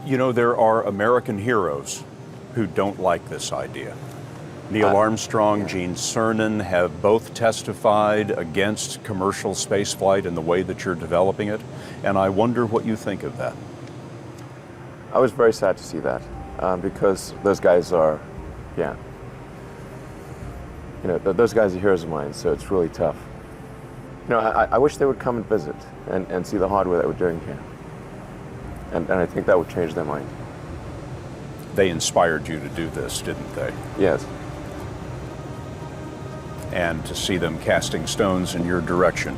You know, there are American heroes who don't like this idea. Neil Armstrong, Gene Cernan have both testified against commercial spaceflight and the way that you're developing it, and I wonder what you think of that. I was very sad to see that, because those guys are, those guys are heroes of mine, so it's really tough. I wish they would come and visit and see the hardware that we're doing here. And I think that would change their mind. They inspired you to do this, didn't they? Yes. And to see them casting stones in your direction.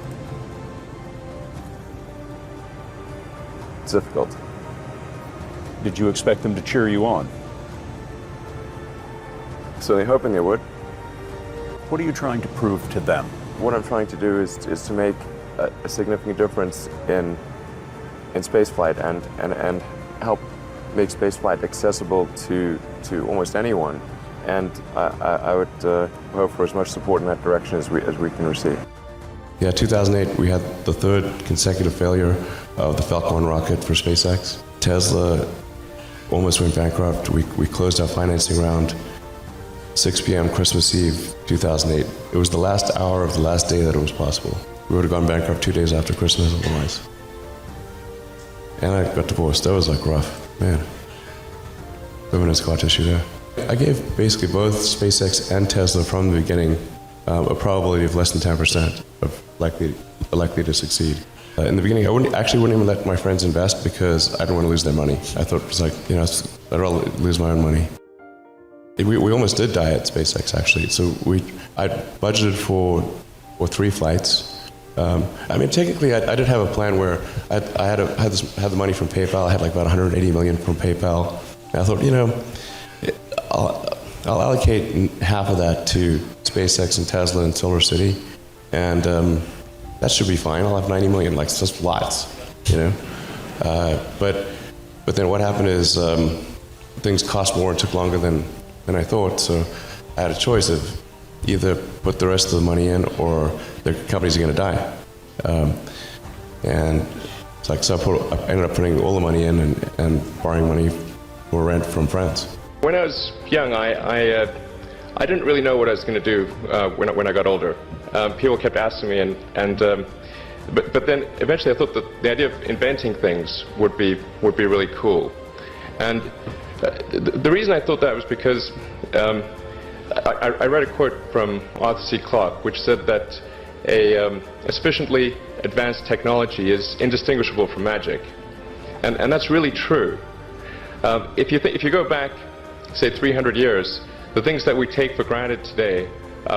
It's difficult. Did you expect them to cheer you on? So they're hoping they would. What are you trying to prove to them? What I'm trying to do is to make a significant difference in spaceflight and help make spaceflight accessible to almost anyone. And I would hope for as much support in that direction as we can receive. Yeah, 2008, we had the third consecutive failure of the Falcon 1 rocket for SpaceX. Tesla almost went bankrupt. We closed our financing round 6 p.m. Christmas Eve, 2008. It was the last hour of the last day that it was possible. We would have gone bankrupt 2 days after Christmas otherwise. And I got divorced. That was like rough, man. Living in scar tissue there. I gave basically both SpaceX and Tesla from the beginning a probability of less than 10% of likely to succeed. In the beginning, I wouldn't even let my friends invest because I didn't want to lose their money. I thought it was like, I'd rather lose my own money. We almost did die at SpaceX actually. So I budgeted for 3 flights. Technically, I did have a plan where I had the money from PayPal. I had like about 180 million from PayPal. And I thought, I'll allocate half of that to SpaceX and Tesla and Silver City, and that should be fine. I'll have 90 million, like just lots, But then what happened is things cost more and took longer than I thought. So I had a choice of either put the rest of the money in or the companies are going to die. And it's like, so I ended up putting all the money in and borrowing money for rent from friends. When I was young, I didn't really know what I was going to do when I got older. People kept asking me, but then eventually I thought that the idea of inventing things would be really cool. And the reason I thought that was because I read a quote from Arthur C. Clarke, which said that a sufficiently advanced technology is indistinguishable from magic, and that's really true. If you go back, say 300 years, the things that we take for granted today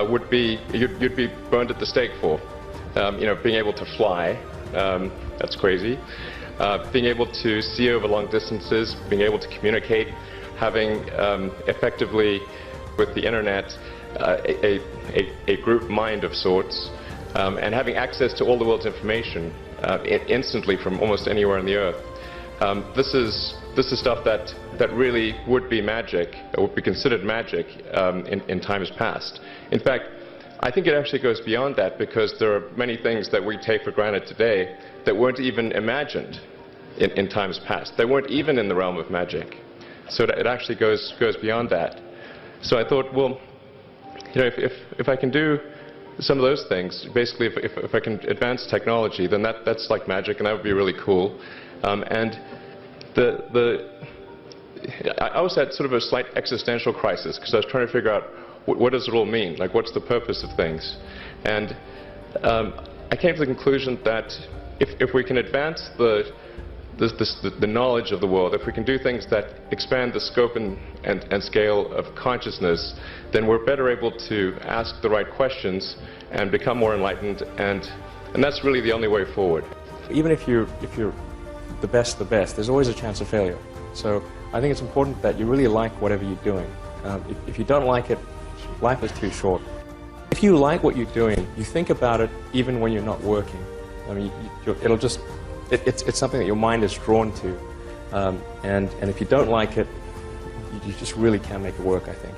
would be you'd be burned at the stake for. Being able to fly, that's crazy. Being able to see over long distances, being able to communicate, having effectively with the internet a group mind of sorts, and having access to all the world's information instantly from almost anywhere on the earth. This is stuff that really would be magic, or would be considered magic in times past. In fact, I think it actually goes beyond that, because there are many things that we take for granted today that weren't even imagined in times past. They weren't even in the realm of magic. So it actually goes beyond that. So I thought, well, if I can do some of those things, basically if I can advance technology, then that's like magic, and that would be really cool. And I also had sort of a slight existential crisis, because I was trying to figure out what does it all mean? Like, what's the purpose of things? And I came to the conclusion that if we can advance the knowledge of the world, if we can do things that expand the scope and scale of consciousness, then we're better able to ask the right questions and become more enlightened, and that's really the only way forward. Even if you're the best, there's always a chance of failure. So I think it's important that you really like whatever you're doing. If you don't like it, life is too short. If you like what you're doing, you think about it even when you're not working. I mean, it's something that your mind is drawn to. And if you don't like it, you just really can't make it work, I think.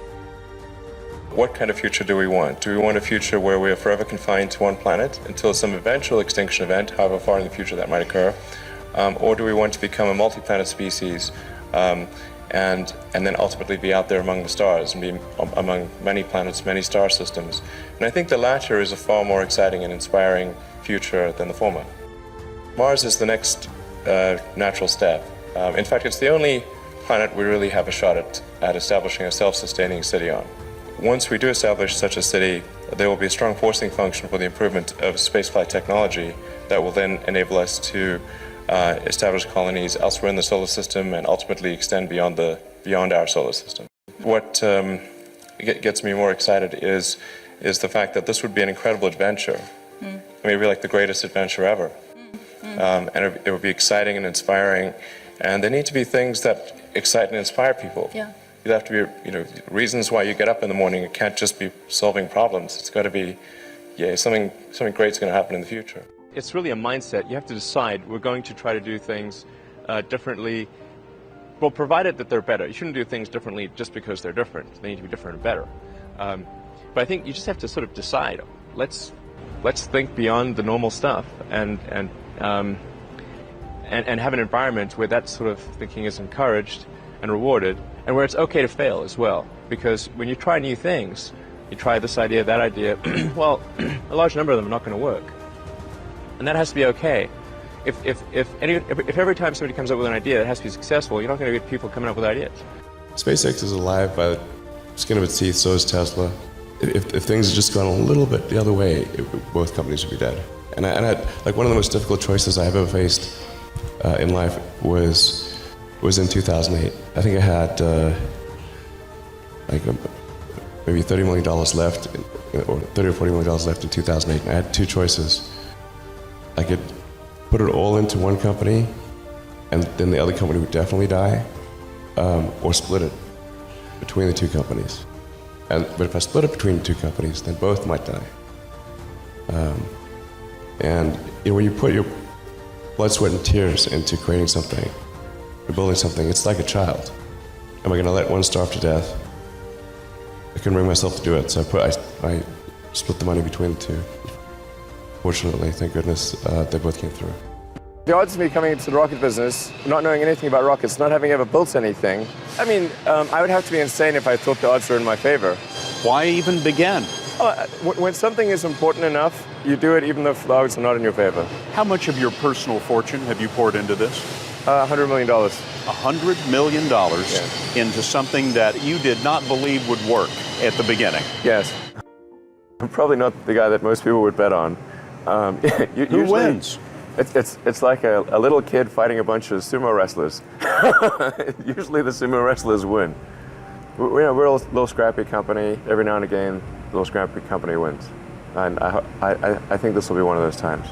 What kind of future do we want? Do we want a future where we are forever confined to one planet until some eventual extinction event, however far in the future that might occur? Or do we want to become a multi-planet species and then ultimately be out there among the stars and be among many planets, many star systems. And I think the latter is a far more exciting and inspiring future than the former. Mars is the next natural step. In fact, it's the only planet we really have a shot at establishing a self-sustaining city on. Once we do establish such a city, there will be a strong forcing function for the improvement of spaceflight technology that will then enable us to establish colonies elsewhere in the solar system and ultimately extend beyond our solar system. What gets me more excited is the fact that this would be an incredible adventure. I mean, it would be like the greatest adventure ever. And it would be exciting and inspiring. And there need to be things that excite and inspire people. Yeah. There have to be, reasons why you get up in the morning. It can't just be solving problems. It's got to be, something great's going to happen in the future. It's really a mindset. You have to decide, we're going to try to do things differently, well, provided that they're better. You shouldn't do things differently just because they're different. They need to be different and better. But I think you just have to sort of decide, let's think beyond the normal stuff and have an environment where that sort of thinking is encouraged and rewarded, and where it's okay to fail as well. Because when you try new things, you try this idea, that idea, well, a large number of them are not going to work. And that has to be okay. If every time somebody comes up with an idea that has to be successful, you're not going to get people coming up with ideas. SpaceX is alive by the skin of its teeth, so is Tesla. If things had just gone a little bit the other way, both companies would be dead. And I like one of the most difficult choices I've ever faced in life was in 2008. I think I had maybe $30 million left, or $30 or $40 million left in 2008. And I had two choices. I could put it all into one company, and then the other company would definitely die, or split it between the two companies. But if I split it between the two companies, then both might die. And when you put your blood, sweat, and tears into creating something, or building something, it's like a child. Am I going to let one starve to death? I couldn't bring myself to do it, so I split the money between the two. Fortunately, thank goodness, they both came through. The odds of me coming into the rocket business, not knowing anything about rockets, not having ever built anything, I mean, I would have to be insane if I thought the odds were in my favor. Why even begin? When something is important enough, you do it even though the odds are not in your favor. How much of your personal fortune have you poured into this? $100 million. $100 million into something that you did not believe would work at the beginning. Yes. I'm probably not the guy that most people would bet on. Who wins? It's like a little kid fighting a bunch of sumo wrestlers. Usually the sumo wrestlers win. We're a little scrappy company. Every now and again, the little scrappy company wins. And I think this will be one of those times.